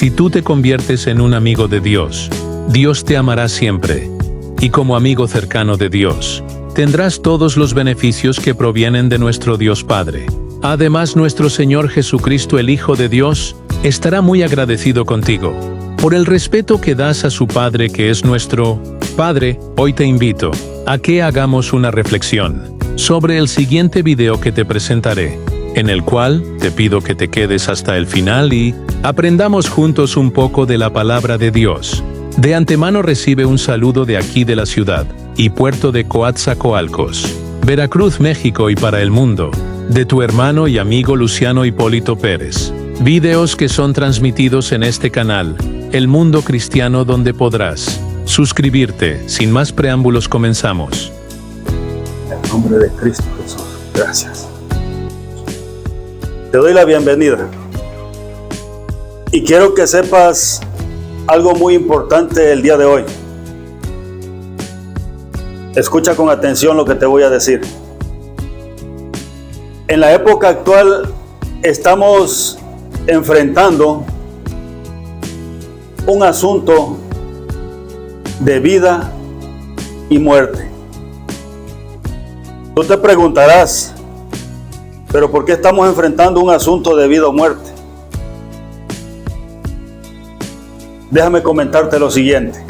Si tú te conviertes en un amigo de Dios, Dios te amará siempre. Y como amigo cercano de Dios, tendrás todos los beneficios que provienen de nuestro Dios Padre. Además, nuestro Señor Jesucristo, el Hijo de Dios, estará muy agradecido contigo por el respeto que das a su Padre, que es nuestro Padre. Hoy te invito a que hagamos una reflexión sobre el siguiente video que te presentaré, en el cual te pido que te quedes hasta el final y aprendamos juntos un poco de la palabra de Dios. De antemano recibe un saludo de aquí de la ciudad y puerto de Coatzacoalcos, Veracruz, México, y para el mundo, de tu hermano y amigo Luciano Hipólito Pérez. Videos que son transmitidos en este canal, El Mundo Cristiano, donde podrás suscribirte. Sin más preámbulos, comenzamos. En el nombre de Cristo Jesús, gracias. Te doy la bienvenida. Y quiero que sepas algo muy importante el día de hoy. Escucha con atención lo que te voy a decir. En la época actual estamos enfrentando un asunto de vida y muerte. Tú te preguntarás, ¿pero por qué estamos enfrentando un asunto de vida o muerte? Déjame comentarte lo siguiente.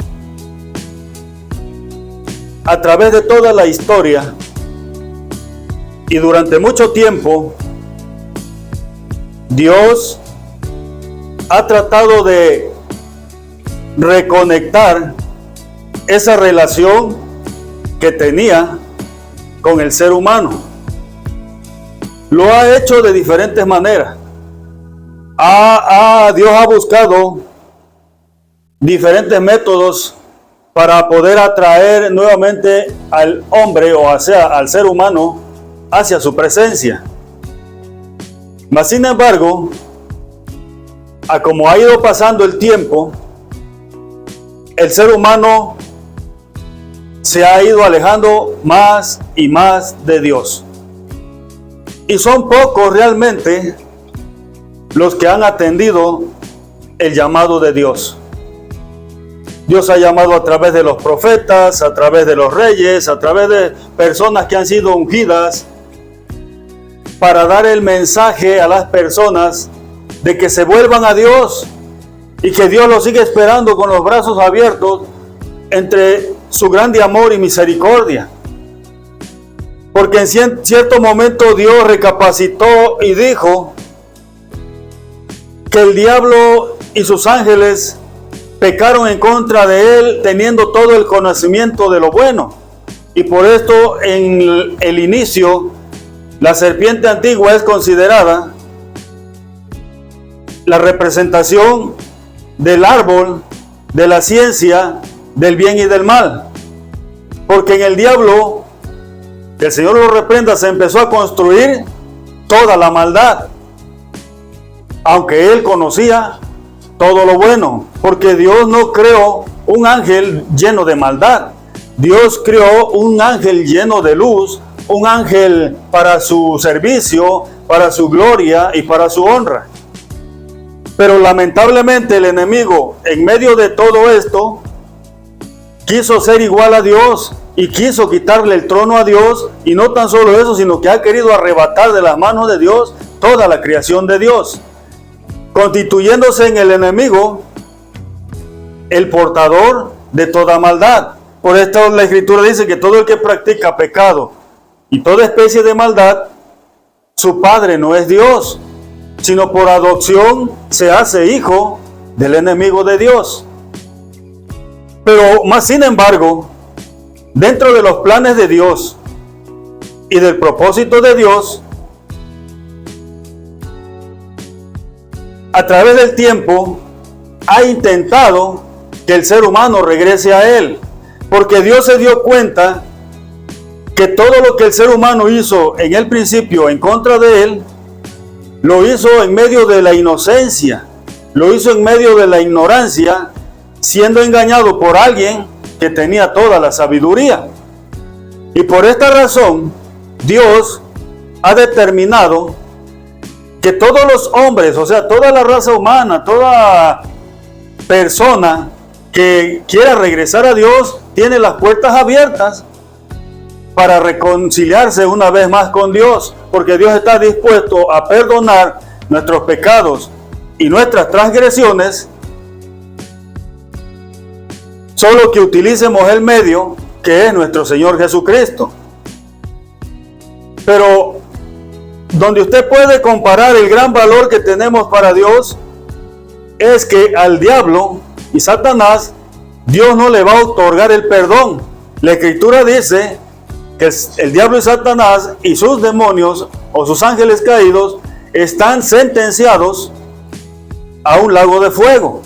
A través de toda la historia y durante mucho tiempo, Dios ha tratado de reconectar esa relación que tenía con el ser humano. Lo ha hecho de diferentes maneras. Dios ha buscado diferentes métodos para poder atraer nuevamente al hombre, o sea, al ser humano, hacia su presencia. Mas sin embargo, a como ha ido pasando el tiempo, el ser humano se ha ido alejando más y más de Dios. Y son pocos realmente los que han atendido el llamado de Dios. Dios ha llamado a través de los profetas, a través de los reyes, a través de personas que han sido ungidas para dar el mensaje a las personas de que se vuelvan a Dios y que Dios los sigue esperando con los brazos abiertos entre su grande amor y misericordia. Porque en cierto momento Dios recapacitó y dijo que el diablo y sus ángeles pecaron en contra de él, teniendo todo el conocimiento de lo bueno. Y por esto en el inicio, la serpiente antigua es considerada la representación del árbol de la ciencia del bien y del mal. Porque en el diablo, que el Señor lo reprenda, se empezó a construir toda la maldad, aunque él conocía todo lo bueno, porque Dios no creó un ángel lleno de maldad. Dios creó un ángel lleno de luz, un ángel para su servicio, para su gloria y para su honra. Pero lamentablemente el enemigo, en medio de todo esto, quiso ser igual a Dios y quiso quitarle el trono a Dios. Y no tan solo eso, sino que ha querido arrebatar de las manos de Dios toda la creación de Dios, constituyéndose en el enemigo el portador de toda maldad. Por esto la Escritura dice que todo el que practica pecado y toda especie de maldad, su padre no es Dios, sino por adopción se hace hijo del enemigo de Dios. Pero más sin embargo, dentro de los planes de Dios y del propósito de Dios, a través del tiempo ha intentado que el ser humano regrese a Él, porque Dios se dio cuenta que todo lo que el ser humano hizo en el principio en contra de Él, lo hizo en medio de la inocencia, lo hizo en medio de la ignorancia, siendo engañado por alguien que tenía toda la sabiduría. Y por esta razón, Dios ha determinado que todos los hombres, o sea, toda la raza humana, toda persona que quiera regresar a Dios tiene las puertas abiertas para reconciliarse una vez más con Dios, porque Dios está dispuesto a perdonar nuestros pecados y nuestras transgresiones, solo que utilicemos el medio que es nuestro Señor Jesucristo. Pero donde usted puede comparar el gran valor que tenemos para Dios es que al diablo y Satanás Dios no le va a otorgar el perdón. La Escritura dice que el diablo y Satanás y sus demonios o sus ángeles caídos están sentenciados a un lago de fuego.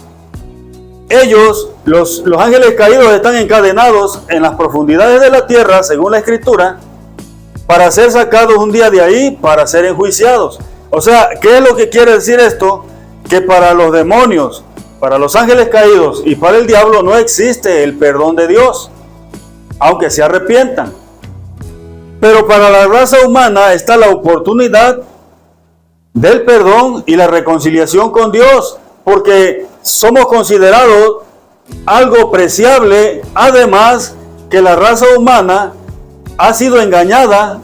Ellos, los ángeles caídos, están encadenados en las profundidades de la tierra, según la Escritura, para ser sacados un día de ahí, para ser enjuiciados. O sea, ¿qué es lo que quiere decir esto? Que para los demonios, para los ángeles caídos y para el diablo no existe el perdón de Dios, aunque se arrepientan. Pero para la raza humana está la oportunidad del perdón y la reconciliación con Dios, porque somos considerados algo preciable, además que la raza humana ha sido engañada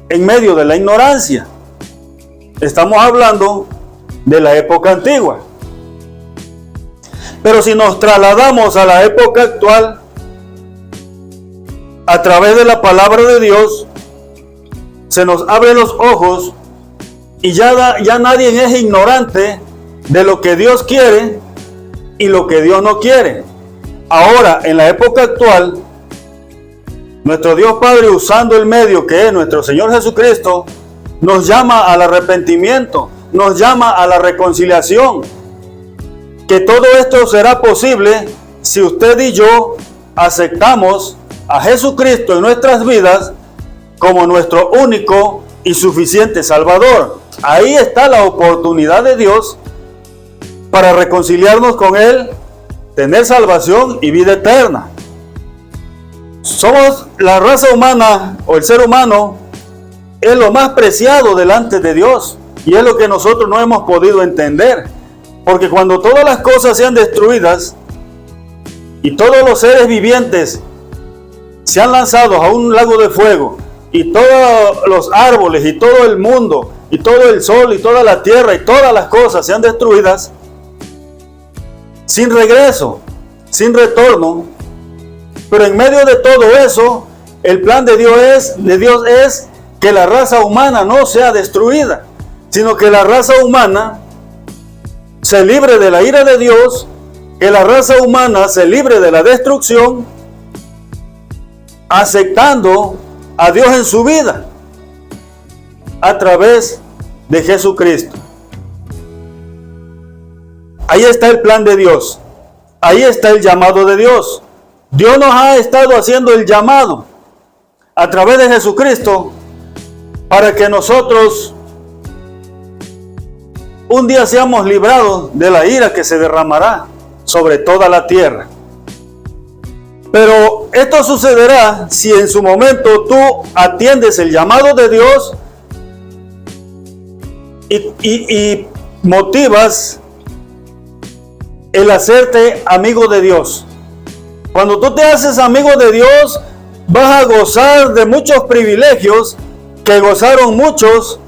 en medio de la ignorancia. Estamos hablando de la época antigua. Pero si nos trasladamos a la época actual, a través de la palabra de Dios, se nos abren los ojos y ya nadie es ignorante de lo que Dios quiere y lo que Dios no quiere. Ahora, en la época actual, nuestro Dios Padre, usando el medio que es nuestro Señor Jesucristo, nos llama al arrepentimiento, nos llama a la reconciliación. Que todo esto será posible si usted y yo aceptamos a Jesucristo en nuestras vidas como nuestro único y suficiente Salvador. Ahí está la oportunidad de Dios para reconciliarnos con Él, tener salvación y vida eterna. Somos la raza humana, o el ser humano es lo más preciado delante de Dios, y es lo que nosotros no hemos podido entender, porque cuando todas las cosas sean destruidas y todos los seres vivientes sean lanzados a un lago de fuego, y todos los árboles y todo el mundo y todo el sol y toda la tierra y todas las cosas sean destruidas, sin regreso, sin retorno, pero en medio de todo eso, el plan de Dios es que la raza humana no sea destruida, sino que la raza humana se libre de la ira de Dios, que la raza humana se libre de la destrucción, aceptando a Dios en su vida a través de Jesucristo. Ahí está el plan de Dios, ahí está el llamado de Dios. Dios nos ha estado haciendo el llamado a través de Jesucristo para que nosotros un día seamos librados de la ira que se derramará sobre toda la tierra. Pero esto sucederá si en su momento tú atiendes el llamado de Dios y motivas el hacerte amigo de Dios. Cuando tú te haces amigo de Dios, vas a gozar de muchos privilegios que gozaron muchos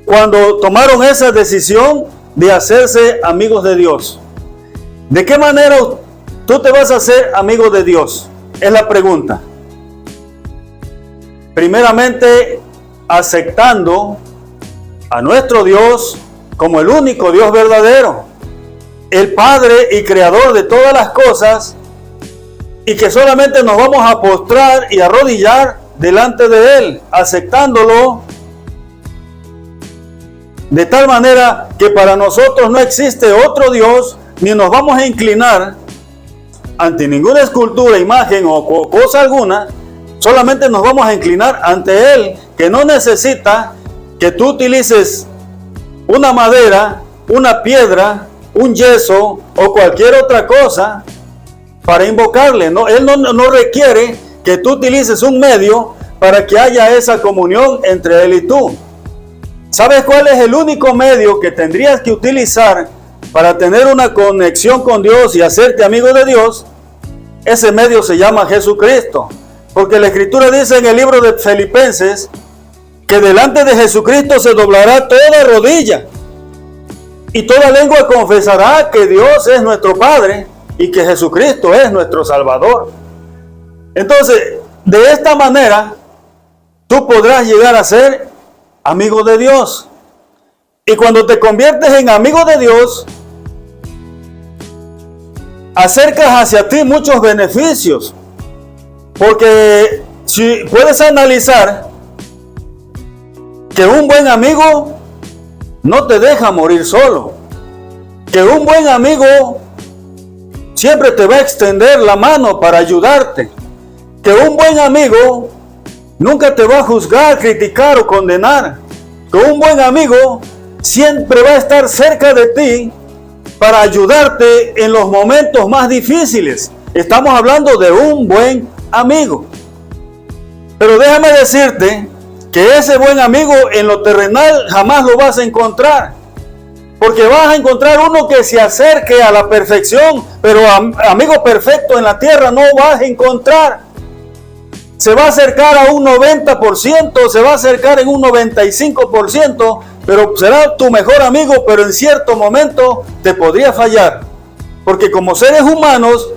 cuando tomaron esa decisión de hacerse amigos de Dios. ¿De qué manera tú te vas a hacer amigo de Dios? Es la pregunta. Primeramente, aceptando a nuestro Dios como el único Dios verdadero, el Padre y Creador de todas las cosas, y que solamente nos vamos a postrar y arrodillar delante de Él, aceptándolo de tal manera que para nosotros no existe otro Dios, ni nos vamos a inclinar ante ninguna escultura, imagen o cosa alguna. Solamente nos vamos a inclinar ante Él, que no necesita que tú utilices una madera, una piedra, un yeso o cualquier otra cosa para invocarle. No, Él no requiere que tú utilices un medio para que haya esa comunión entre Él y tú. ¿Sabes cuál es el único medio que tendrías que utilizar para tener una conexión con Dios y hacerte amigo de Dios, ese medio se llama Jesucristo. Porque la Escritura dice en el libro de Filipenses que delante de Jesucristo se doblará toda rodilla y toda lengua confesará que Dios es nuestro Padre y que Jesucristo es nuestro Salvador. Entonces, de esta manera, tú podrás llegar a ser amigo de Dios. Y cuando te conviertes en amigo de Dios, acercas hacia ti muchos beneficios. Porque si puedes analizar que un buen amigo no te deja morir solo, que un buen amigo siempre te va a extender la mano para ayudarte, que un buen amigo nunca te va a juzgar, criticar o condenar, que un buen amigo siempre va a estar cerca de ti para ayudarte en los momentos más difíciles. Estamos hablando de un buen amigo. Pero déjame decirte que ese buen amigo en lo terrenal jamás lo vas a encontrar. Porque vas a encontrar uno que se acerque a la perfección, pero amigo perfecto en la tierra no vas a encontrar. Se va a acercar a un 90%, se va a acercar en un 95%, pero será tu mejor amigo, pero en cierto momento te podría fallar. Porque como seres humanos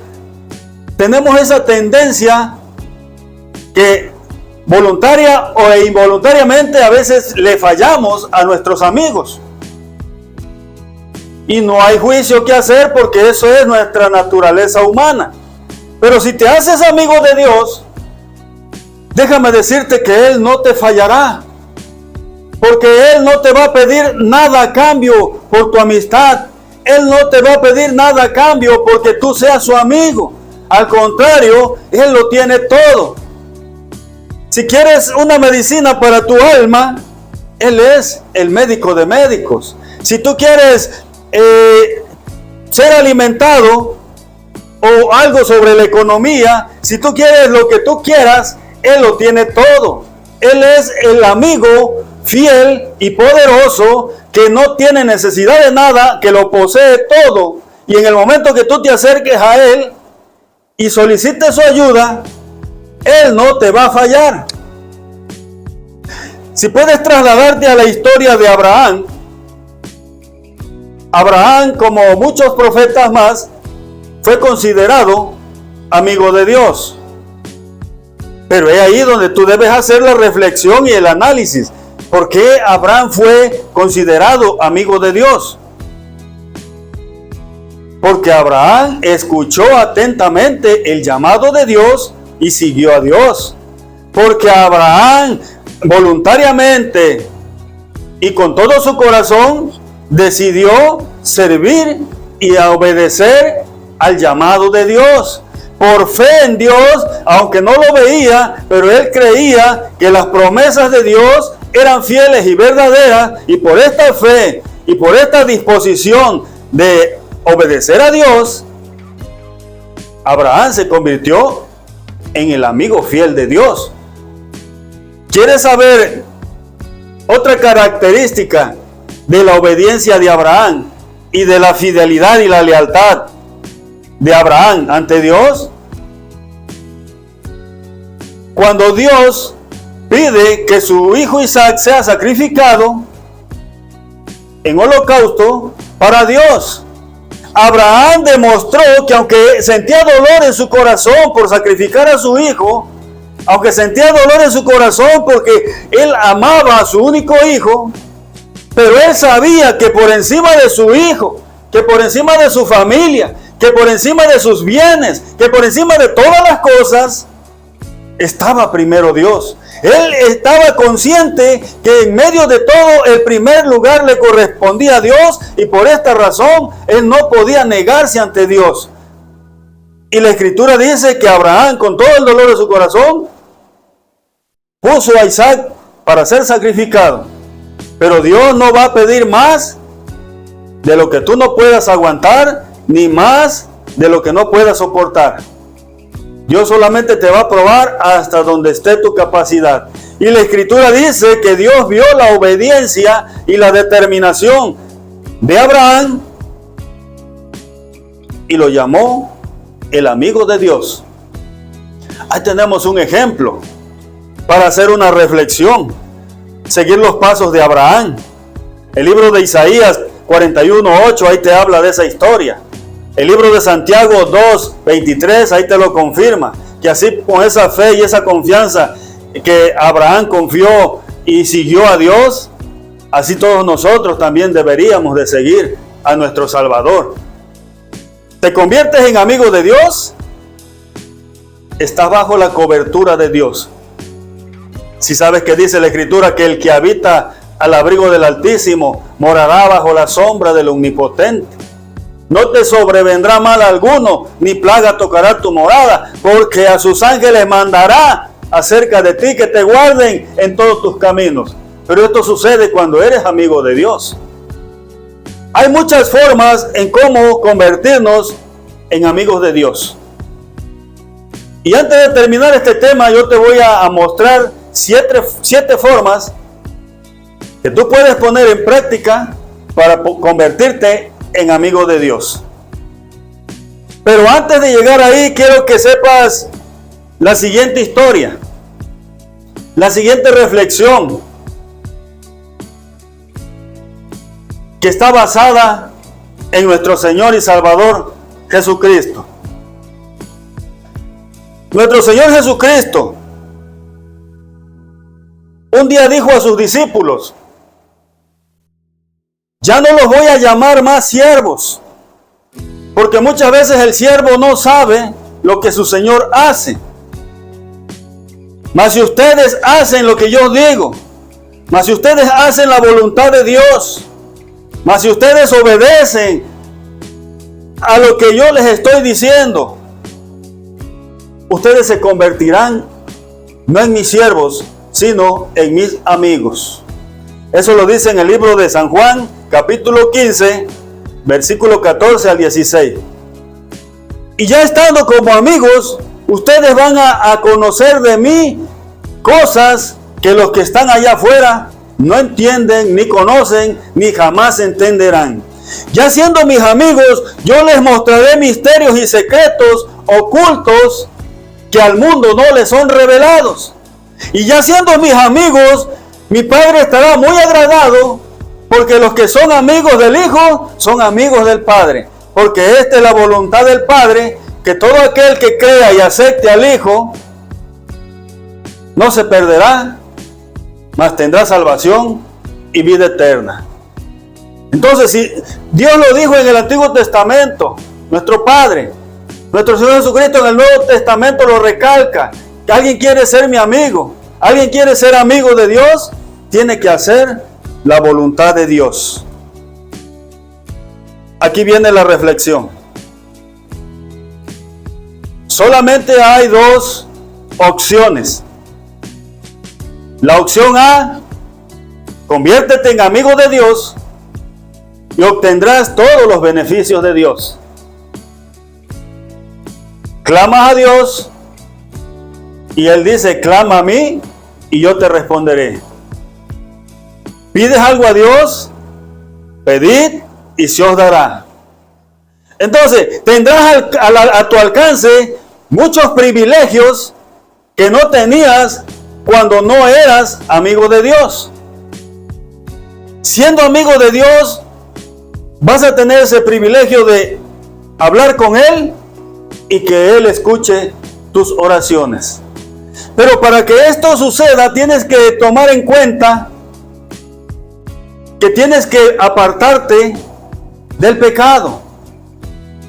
tenemos esa tendencia que voluntaria o involuntariamente a veces le fallamos a nuestros amigos. Y no hay juicio que hacer porque eso es nuestra naturaleza humana. Pero si te haces amigo de Dios, déjame decirte que Él no te fallará. Porque Él no te va a pedir nada a cambio por tu amistad. Él no te va a pedir nada a cambio porque tú seas su amigo. Al contrario, Él lo tiene todo. Si quieres una medicina para tu alma, Él es el médico de médicos. Si tú quieres ser alimentado o algo sobre la economía, si tú quieres lo que tú quieras, Él lo tiene todo. Él es el amigo fiel y poderoso que no tiene necesidad de nada, que lo posee todo. Y en el momento que tú te acerques a Él y solicites su ayuda, Él no te va a fallar. Si puedes trasladarte a la historia de Abraham, Abraham, como muchos profetas más, fue considerado amigo de Dios. Pero es ahí donde tú debes hacer la reflexión y el análisis. ¿Por qué Abraham fue considerado amigo de Dios? Porque Abraham escuchó atentamente el llamado de Dios y siguió a Dios. Porque Abraham voluntariamente y con todo su corazón decidió servir y a obedecer al llamado de Dios. Por fe en Dios, aunque no lo veía, pero él creía que las promesas de Dios eran fieles y verdaderas, y por esta fe y por esta disposición de obedecer a Dios, Abraham se convirtió en el amigo fiel de Dios. ¿Quieres saber otra característica de la obediencia de Abraham y de la fidelidad y la lealtad de Abraham ante Dios? Cuando Dios pide que su hijo Isaac sea sacrificado en holocausto para Dios, Abraham demostró que aunque sentía dolor en su corazón por sacrificar a su hijo, aunque sentía dolor en su corazón porque él amaba a su único hijo, pero él sabía que por encima de su hijo, que por encima de su familia, que por encima de sus bienes, que por encima de todas las cosas, estaba primero Dios. Él estaba consciente que en medio de todo el primer lugar le correspondía a Dios, y por esta razón él no podía negarse ante Dios. Y la Escritura dice que Abraham, con todo el dolor de su corazón, puso a Isaac para ser sacrificado. Pero Dios no va a pedir más de lo que tú no puedas aguantar, ni más de lo que no puedas soportar. Dios solamente te va a probar hasta donde esté tu capacidad. Y la Escritura dice que Dios vio la obediencia y la determinación de Abraham y lo llamó el amigo de Dios. Ahí tenemos un ejemplo para hacer una reflexión, seguir los pasos de Abraham. El libro de Isaías 41:8, ahí te habla de esa historia. El libro de Santiago 2:23, ahí te lo confirma, que así con esa fe y esa confianza que Abraham confió y siguió a Dios, así todos nosotros también deberíamos de seguir a nuestro Salvador. ¿Te conviertes en amigo de Dios? Estás bajo la cobertura de Dios. Si sabes que dice la Escritura que el que habita al abrigo del Altísimo morará bajo la sombra del Omnipotente. No te sobrevendrá mal alguno, ni plaga tocará tu morada, porque a sus ángeles mandará acerca de ti que te guarden en todos tus caminos. Pero esto sucede cuando eres amigo de Dios. Hay muchas formas en cómo convertirnos en amigos de Dios. Y antes de terminar este tema, yo te voy a mostrar siete formas que tú puedes poner en práctica para convertirte en amigo de Dios. Pero antes de llegar ahí, quiero que sepas la siguiente historia, la siguiente reflexión, que está basada en nuestro Señor y Salvador Jesucristo. Nuestro Señor Jesucristo un día dijo a sus discípulos: ya no los voy a llamar más siervos, porque muchas veces el siervo no sabe lo que su Señor hace. Mas si ustedes hacen lo que yo digo, mas si ustedes hacen la voluntad de Dios, mas si ustedes obedecen a lo que yo les estoy diciendo, ustedes se convertirán no en mis siervos, sino en mis amigos. Eso lo dice en el libro de San Juan, capítulo 15, versículo 14 al 16. Y ya estando como amigos, ustedes van a conocer de mí cosas que los que están allá afuera no entienden, ni conocen, ni jamás entenderán. Ya siendo mis amigos, yo les mostraré misterios y secretos ocultos que al mundo no les son revelados. Y ya siendo mis amigos, mi Padre estará muy agradado, porque los que son amigos del Hijo son amigos del Padre. Porque esta es la voluntad del Padre, que todo aquel que crea y acepte al Hijo no se perderá, mas tendrá salvación y vida eterna. Entonces, si Dios lo dijo en el Antiguo Testamento, nuestro Padre, nuestro Señor Jesucristo en el Nuevo Testamento lo recalca, que alguien quiere ser mi amigo, alguien quiere ser amigo de Dios, tiene que hacer la voluntad de Dios. Aquí viene la reflexión. Solamente hay dos opciones. La opción A: conviértete en amigo de Dios y obtendrás todos los beneficios de Dios. Clamas a Dios y Él dice: clama a mí y yo te responderé. Pides algo a Dios, pedid y se os dará. Entonces tendrás a tu alcance muchos privilegios que no tenías cuando no eras amigo de Dios. Siendo amigo de Dios, vas a tener ese privilegio de hablar con Él y que Él escuche tus oraciones. Pero para que esto suceda, tienes que tomar en cuenta que tienes que apartarte del pecado,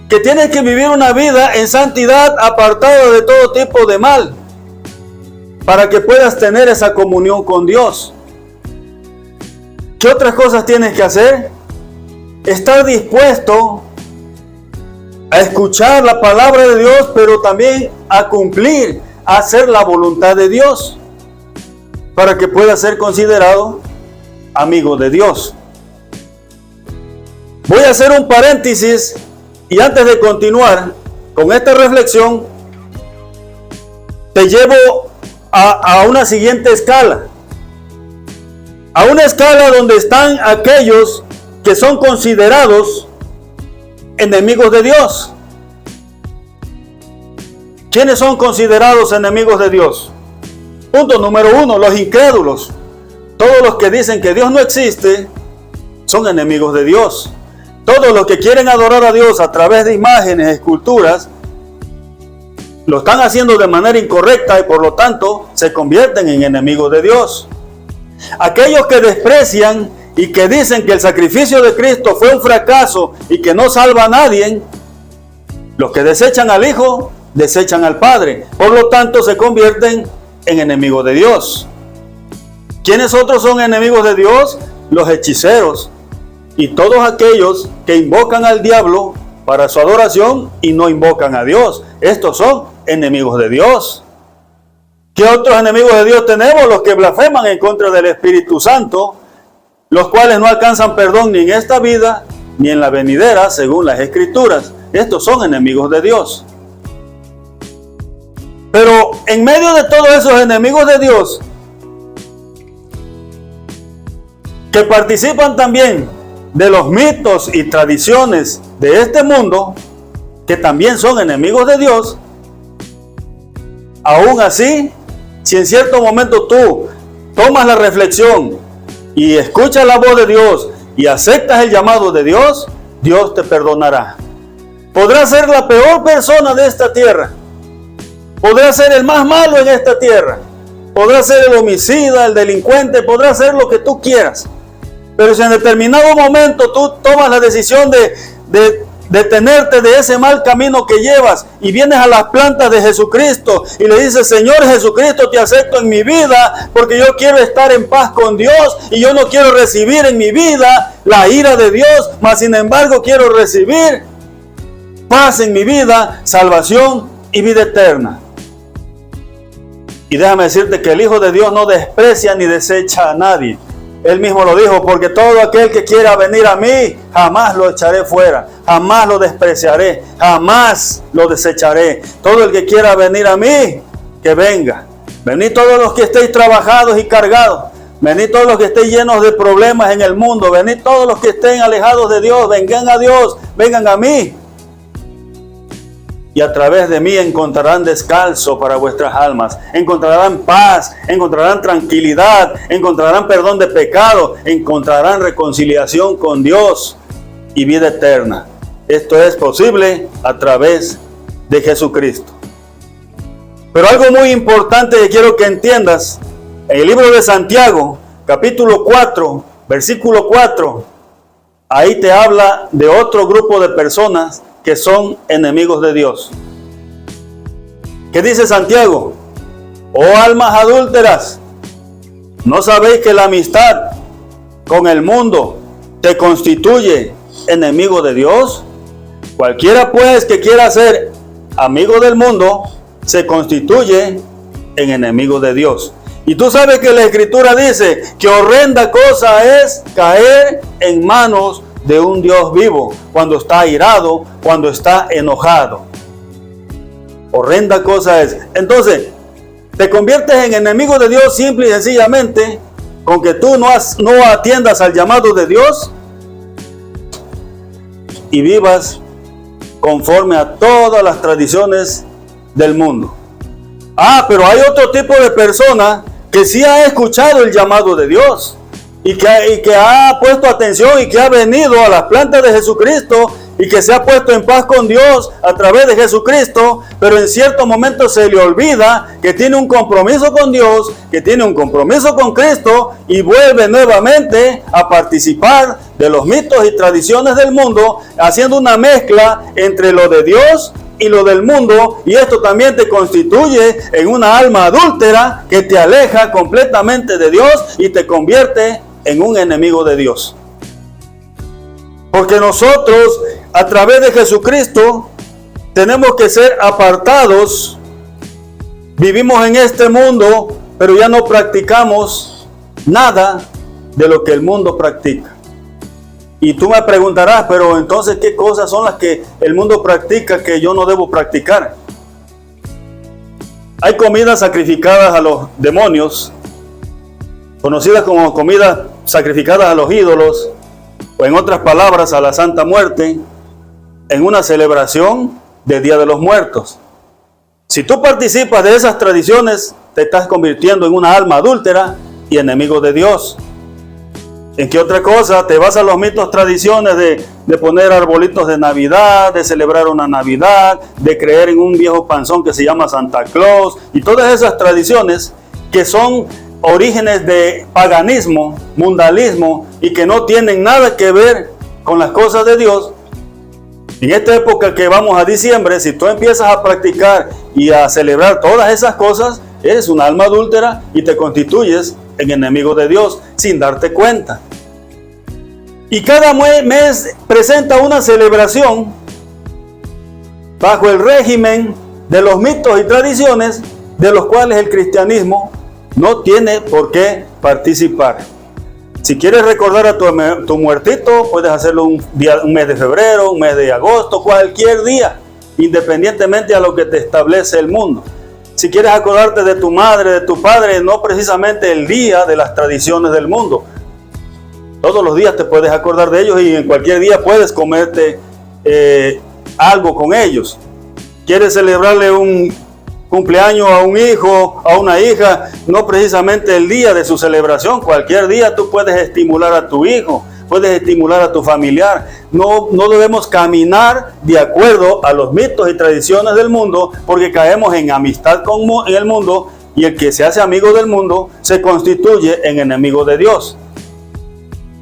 que tienes que vivir una vida en santidad, apartado de todo tipo de mal, para que puedas tener esa comunión con Dios. ¿Qué otras cosas tienes que hacer? Estar dispuesto a escuchar la palabra de Dios, pero también a cumplir, a hacer la voluntad de Dios, para que puedas ser considerado amigo de Dios. Voy a hacer un paréntesis y antes de continuar con esta reflexión, te llevo a una siguiente escala. A una escala donde están aquellos que son considerados enemigos de Dios. ¿Quiénes son considerados enemigos de Dios? Punto número 1, los incrédulos. Todos los que dicen que Dios no existe son enemigos de Dios. Todos los que quieren adorar a Dios a través de imágenes, esculturas, lo están haciendo de manera incorrecta y por lo tanto se convierten en enemigos de Dios. Aquellos que desprecian y que dicen que el sacrificio de Cristo fue un fracaso y que no salva a nadie, los que desechan al Hijo, desechan al Padre. Por lo tanto se convierten en enemigos de Dios. ¿Quiénes otros son enemigos de Dios? Los hechiceros y todos aquellos que invocan al diablo para su adoración y no invocan a Dios. Estos son enemigos de Dios. ¿Qué otros enemigos de Dios tenemos? Los que blasfeman en contra del Espíritu Santo, los cuales no alcanzan perdón ni en esta vida ni en la venidera, según las Escrituras. Estos son enemigos de Dios. Pero en medio de todos esos enemigos de Dios, que participan también de los mitos y tradiciones de este mundo, que también son enemigos de Dios, aún así, si en cierto momento tú tomas la reflexión y escuchas la voz de Dios y aceptas el llamado de Dios, Dios te perdonará. Podrás ser la peor persona de esta tierra, podrás ser el más malo en esta tierra, podrás ser el homicida, el delincuente, podrás ser lo que tú quieras. Pero si en determinado momento tú tomas la decisión de detenerte de ese mal camino que llevas y vienes a las plantas de Jesucristo y le dices: Señor Jesucristo, te acepto en mi vida porque yo quiero estar en paz con Dios y yo no quiero recibir en mi vida la ira de Dios, mas sin embargo quiero recibir paz en mi vida, salvación y vida eterna. Y déjame decirte que el Hijo de Dios no desprecia ni desecha a nadie. Él mismo lo dijo: porque todo aquel que quiera venir a mí, jamás lo echaré fuera, jamás lo despreciaré, jamás lo desecharé. Todo el que quiera venir a mí, que venga. Venid todos los que estéis trabajados y cargados. Venid todos los que estéis llenos de problemas en el mundo. Venid todos los que estén alejados de Dios. Vengan a Dios, vengan a mí. Y a través de mí encontrarán descanso para vuestras almas, encontrarán paz, encontrarán tranquilidad, encontrarán perdón de pecado, encontrarán reconciliación con Dios y vida eterna. Esto es posible a través de Jesucristo. Pero algo muy importante que quiero que entiendas, en el libro de Santiago, capítulo 4, versículo 4, ahí te habla de otro grupo de personas que son enemigos de Dios. ¿Qué dice Santiago? Oh almas adúlteras, ¿no sabéis que la amistad con el mundo te constituye enemigo de Dios? Cualquiera pues que quiera ser amigo del mundo se constituye en enemigo de Dios. Y tú sabes que la Escritura dice que horrenda cosa es caer en manos de un Dios vivo, cuando está airado, cuando está enojado. Horrenda cosa es. Entonces, te conviertes en enemigo de Dios simple y sencillamente con que tú no atiendas al llamado de Dios y vivas conforme a todas las tradiciones del mundo. Pero hay otro tipo de persona que sí ha escuchado el llamado de Dios y que ha puesto atención y que ha venido a las plantas de Jesucristo y que se ha puesto en paz con Dios a través de Jesucristo, pero en cierto momento se le olvida que tiene un compromiso con Dios, que tiene un compromiso con Cristo y vuelve nuevamente a participar de los mitos y tradiciones del mundo, haciendo una mezcla entre lo de Dios y lo del mundo, y esto también te constituye en una alma adúltera que te aleja completamente de Dios y te convierte en un enemigo de Dios. Porque nosotros, a través de Jesucristo, tenemos que ser apartados. Vivimos en este mundo, pero ya no practicamos nada de lo que el mundo practica. Y tú me preguntarás, pero entonces, ¿qué cosas son las que el mundo practica que yo no debo practicar? Hay comidas sacrificadas a los demonios, conocidas como comidas sacrificadas a los ídolos, o en otras palabras, a la Santa Muerte, en una celebración del Día de los Muertos. Si tú participas de esas tradiciones, te estás convirtiendo en una alma adúltera y enemigo de Dios. ¿En qué otra cosa? Te vas a los mitos, tradiciones de poner arbolitos de Navidad, de celebrar una Navidad, de creer en un viejo panzón que se llama Santa Claus, y todas esas tradiciones que son orígenes de paganismo, mundialismo, y que no tienen nada que ver con las cosas de Dios. En esta época que vamos a diciembre, si tú empiezas a practicar y a celebrar todas esas cosas, eres un alma adúltera y te constituyes en enemigo de Dios sin darte cuenta. Y cada mes presenta una celebración bajo el régimen de los mitos y tradiciones de los cuales el cristianismo no tiene por qué participar. Si quieres recordar a tu muertito, puedes hacerlo un mes de febrero, un mes de agosto, cualquier día, independientemente a lo que te establece el mundo. Si quieres acordarte de tu madre, de tu padre, no precisamente el día de las tradiciones del mundo. Todos los días te puedes acordar de ellos y en cualquier día puedes comerte algo con ellos. ¿Quieres celebrarle un cumpleaños a un hijo, a una hija? No precisamente el día de su celebración. Cualquier día tú puedes estimular a tu hijo, puedes estimular a tu familiar. No debemos caminar de acuerdo a los mitos y tradiciones del mundo, porque caemos en amistad con el mundo, y el que se hace amigo del mundo se constituye en enemigo de Dios.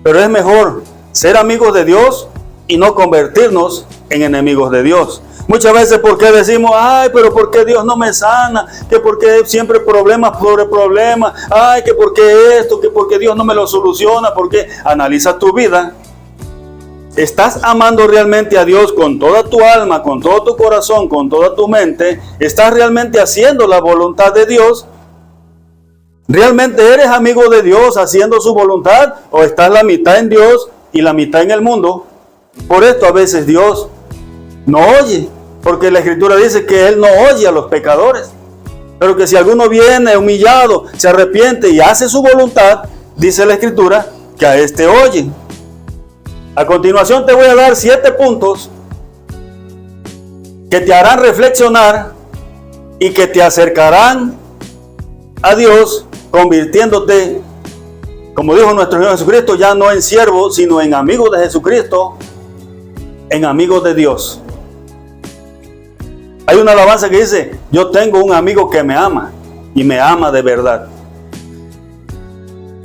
Pero es mejor ser amigos de Dios y no convertirnos en enemigos de Dios. Muchas veces, ¿por qué decimos, ay, pero por qué Dios no me sana? Que por qué siempre problemas sobre problemas. Ay, que por qué esto, que por qué Dios no me lo soluciona. ¿Por qué? Analiza tu vida. ¿Estás amando realmente a Dios con toda tu alma, con todo tu corazón, con toda tu mente? ¿Estás realmente haciendo la voluntad de Dios? ¿Realmente eres amigo de Dios haciendo su voluntad? ¿O estás la mitad en Dios y la mitad en el mundo? Por esto a veces Dios no oye, porque la Escritura dice que Él no oye a los pecadores. Pero que si alguno viene humillado, se arrepiente y hace su voluntad, dice la Escritura, que a este oye. A continuación te voy a dar 7 puntos que te harán reflexionar y que te acercarán a Dios, convirtiéndote, como dijo nuestro Señor Jesucristo, ya no en siervo, sino en amigo de Jesucristo, en amigo de Dios. Hay una alabanza que dice, yo tengo un amigo que me ama, y me ama de verdad.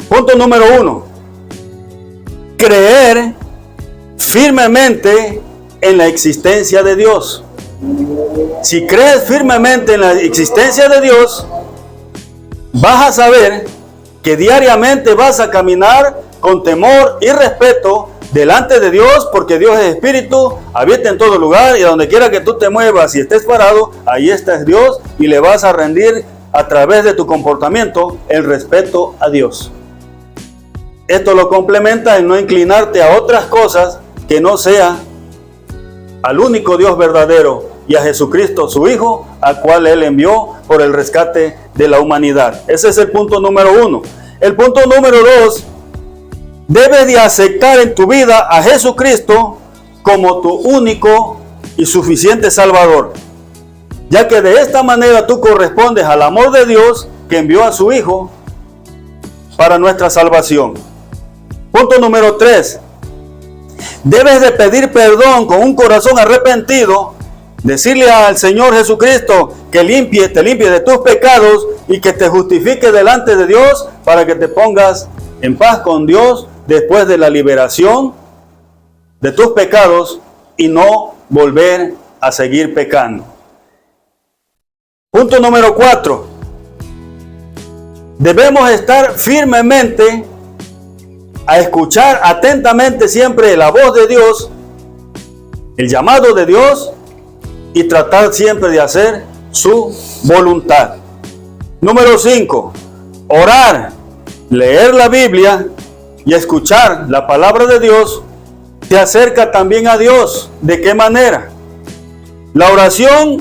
Punto número 1. Creer firmemente en la existencia de Dios. Si crees firmemente en la existencia de Dios, vas a saber que diariamente vas a caminar con temor y respeto delante de Dios, porque Dios es espíritu, habita en todo lugar, y a donde quiera que tú te muevas y estés parado, ahí está Dios, y le vas a rendir a través de tu comportamiento el respeto a Dios. Esto lo complementa en no inclinarte a otras cosas que no sea al único Dios verdadero y a Jesucristo su Hijo, a cual Él envió por el rescate de la humanidad. Ese es el punto número 1. El punto número 2, debes de aceptar en tu vida a Jesucristo como tu único y suficiente Salvador, ya que de esta manera tú correspondes al amor de Dios que envió a su Hijo para nuestra salvación. Punto número 3, debes de pedir perdón con un corazón arrepentido, decirle al Señor Jesucristo que te limpie de tus pecados y que te justifique delante de Dios para que te pongas en paz con Dios después de la liberación de tus pecados y no volver a seguir pecando. Punto número 4. Debemos estar firmemente a escuchar atentamente siempre la voz de Dios, el llamado de Dios, y tratar siempre de hacer su voluntad. Número 5. Orar, leer la Biblia y escuchar la palabra de Dios te acerca también a Dios. ¿De qué manera? La oración,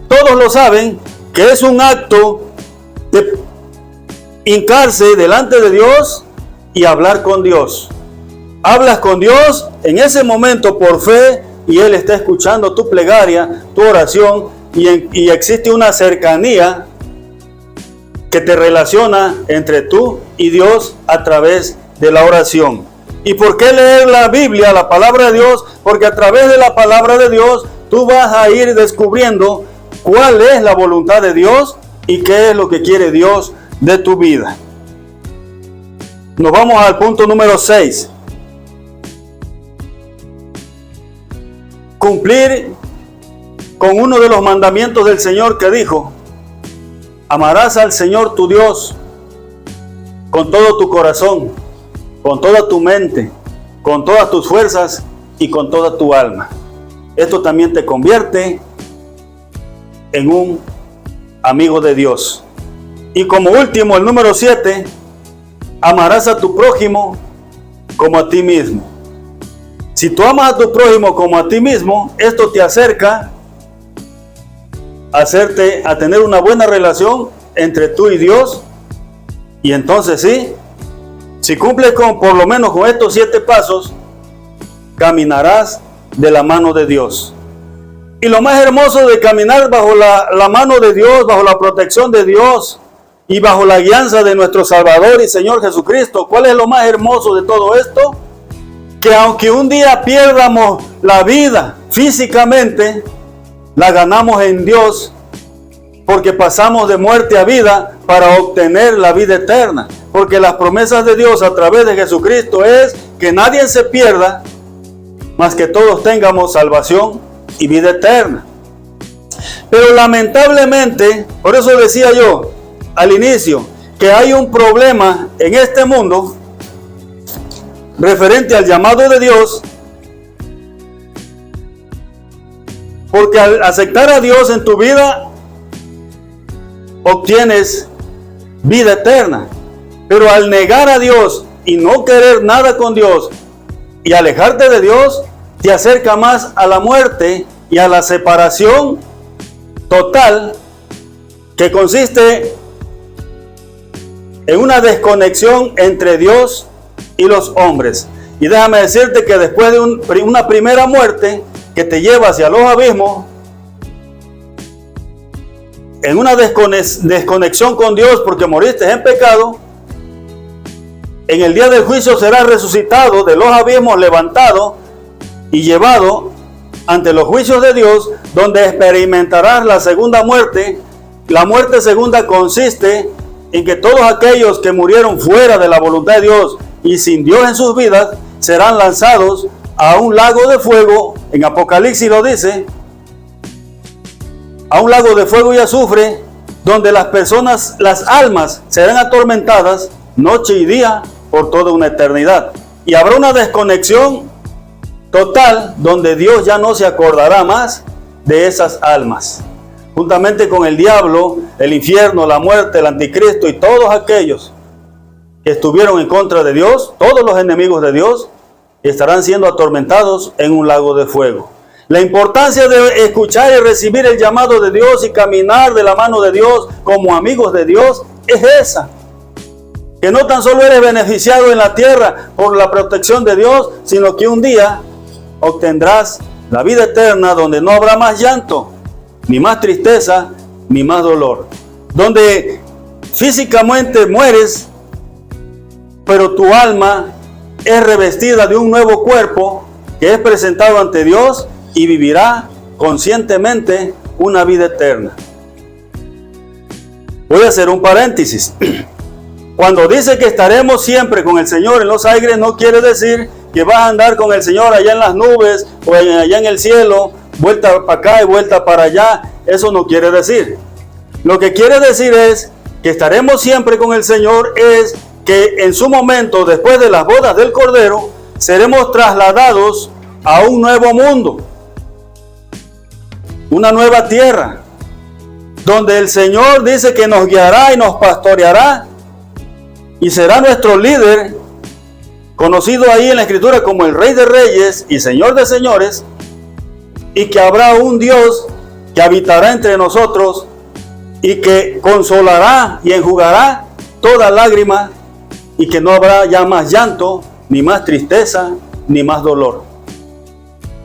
todos lo saben, que es un acto de hincarse delante de Dios y hablar con Dios. Hablas con Dios en ese momento por fe y Él está escuchando tu plegaria, tu oración, y existe una cercanía que te relaciona entre tú y Dios a través de la oración. ¿Y por qué leer la Biblia, la palabra de Dios? Porque a través de la palabra de Dios tú vas a ir descubriendo cuál es la voluntad de Dios y qué es lo que quiere Dios de tu vida. Nos vamos al punto número 6. Cumplir con uno de los mandamientos del Señor que dijo: amarás al Señor tu Dios con todo tu corazón, con toda tu mente, con todas tus fuerzas y con toda tu alma. Esto también te convierte en un amigo de Dios. Y como último, el número 7, amarás a tu prójimo como a ti mismo. Si tú amas a tu prójimo como a ti mismo, esto te acerca a tener una buena relación entre tú y Dios. Y entonces sí, si cumples por lo menos con estos 7 pasos, caminarás de la mano de Dios. Y lo más hermoso de caminar bajo la mano de Dios, bajo la protección de Dios y bajo la guianza de nuestro Salvador y Señor Jesucristo, ¿cuál es lo más hermoso de todo esto? Que aunque un día pierdamos la vida físicamente, la ganamos en Dios, porque pasamos de muerte a vida para obtener la vida eterna. Porque las promesas de Dios a través de Jesucristo es que nadie se pierda, mas que todos tengamos salvación y vida eterna. Pero lamentablemente, por eso decía yo al inicio, que hay un problema en este mundo referente al llamado de Dios, porque al aceptar a Dios en tu vida, obtienes vida eterna. Pero al negar a Dios y no querer nada con Dios y alejarte de Dios, te acerca más a la muerte y a la separación total, que consiste en una desconexión entre Dios y los hombres. Y déjame decirte que después de una primera muerte que te lleva hacia los abismos, en una desconexión con Dios porque moriste en pecado, en el día del juicio serás resucitado de los abismos, levantado y llevado ante los juicios de Dios, donde experimentarás la segunda muerte. La muerte segunda consiste en que todos aquellos que murieron fuera de la voluntad de Dios y sin Dios en sus vidas, serán lanzados a un lago de fuego. En Apocalipsis lo dice, a un lago de fuego y azufre, donde las personas, las almas, serán atormentadas noche y día por toda una eternidad. Y habrá una desconexión total, donde Dios ya no se acordará más de esas almas, juntamente con el diablo, el infierno, la muerte, el anticristo y todos aquellos que estuvieron en contra de Dios. Todos los enemigos de Dios estarán siendo atormentados en un lago de fuego. La importancia de escuchar y recibir el llamado de Dios y caminar de la mano de Dios como amigos de Dios es esa: que no tan solo eres beneficiado en la tierra por la protección de Dios, sino que un día obtendrás la vida eterna, donde no habrá más llanto, ni más tristeza, ni más dolor. Donde físicamente mueres, pero tu alma es revestida de un nuevo cuerpo que es presentado ante Dios y vivirá conscientemente una vida eterna. Voy a hacer un paréntesis. Cuando dice que estaremos siempre con el Señor en los aires, no quiere decir que vas a andar con el Señor allá en las nubes o allá en el cielo, vuelta para acá y vuelta para allá. Eso no quiere decir. Lo que quiere decir es que estaremos siempre con el Señor, es que en su momento, después de las bodas del Cordero, seremos trasladados a un nuevo mundo, una nueva tierra, donde el Señor dice que nos guiará y nos pastoreará y será nuestro líder, conocido ahí en la Escritura como el Rey de Reyes y Señor de Señores, y que habrá un Dios que habitará entre nosotros y que consolará y enjugará toda lágrima, y que no habrá ya más llanto, ni más tristeza, ni más dolor.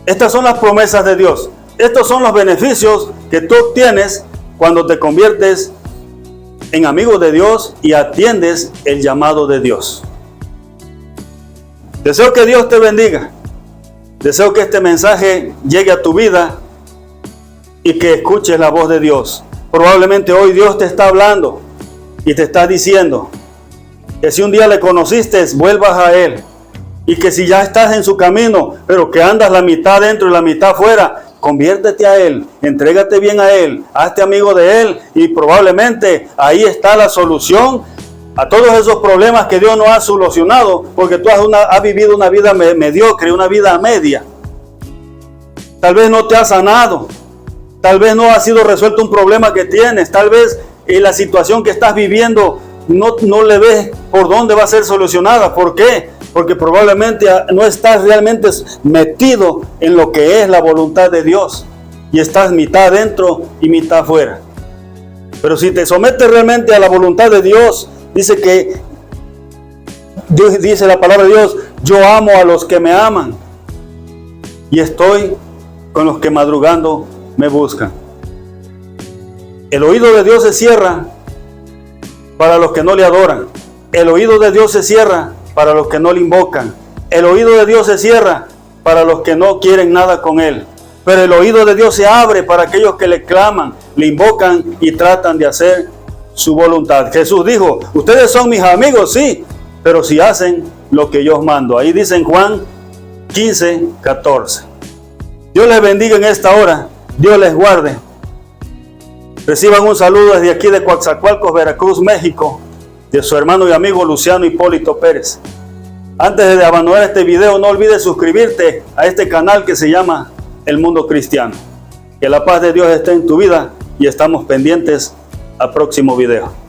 Estas son las promesas de Dios. estos son los beneficios que tú obtienes cuando te conviertes en amigo de Dios y atiendes el llamado de Dios. Deseo que Dios te bendiga. Deseo que este mensaje llegue a tu vida y que escuches la voz de Dios. Probablemente hoy Dios te está hablando y te está diciendo que si un día le conociste, vuelvas a Él. Y que si ya estás en su camino, pero que andas la mitad dentro y la mitad fuera, conviértete a Él, entrégate bien a Él, hazte amigo de Él y probablemente ahí está la solución a todos esos problemas que Dios no ha solucionado, porque tú has vivido una vida mediocre, una vida media. Tal vez no te has sanado, tal vez no ha sido resuelto un problema que tienes, tal vez la situación que estás viviendo no le ves por dónde va a ser solucionada. ¿Por qué? Porque probablemente no estás realmente metido en lo que es la voluntad de Dios y estás mitad dentro y mitad fuera. Pero si te sometes realmente a la voluntad de Dios, dice la palabra de Dios, yo amo a los que me aman y estoy con los que madrugando me buscan. El oído de Dios se cierra para los que no le adoran. El oído de Dios se cierra para los que no le invocan. El oído de Dios se cierra para los que no quieren nada con Él. Pero el oído de Dios se abre para aquellos que le claman, le invocan y tratan de hacer su voluntad. Jesús dijo, ustedes son mis amigos, sí, pero si hacen lo que yo os mando. Ahí dice en Juan 15:14. Dios les bendiga en esta hora. Dios les guarde. Reciban un saludo desde aquí de Coatzacoalcos, Veracruz, México, de su hermano y amigo Luciano Hipólito Pérez. Antes de abandonar este video, no olvides suscribirte a este canal que se llama El Mundo Cristiano. Que la paz de Dios esté en tu vida y estamos pendientes al próximo video.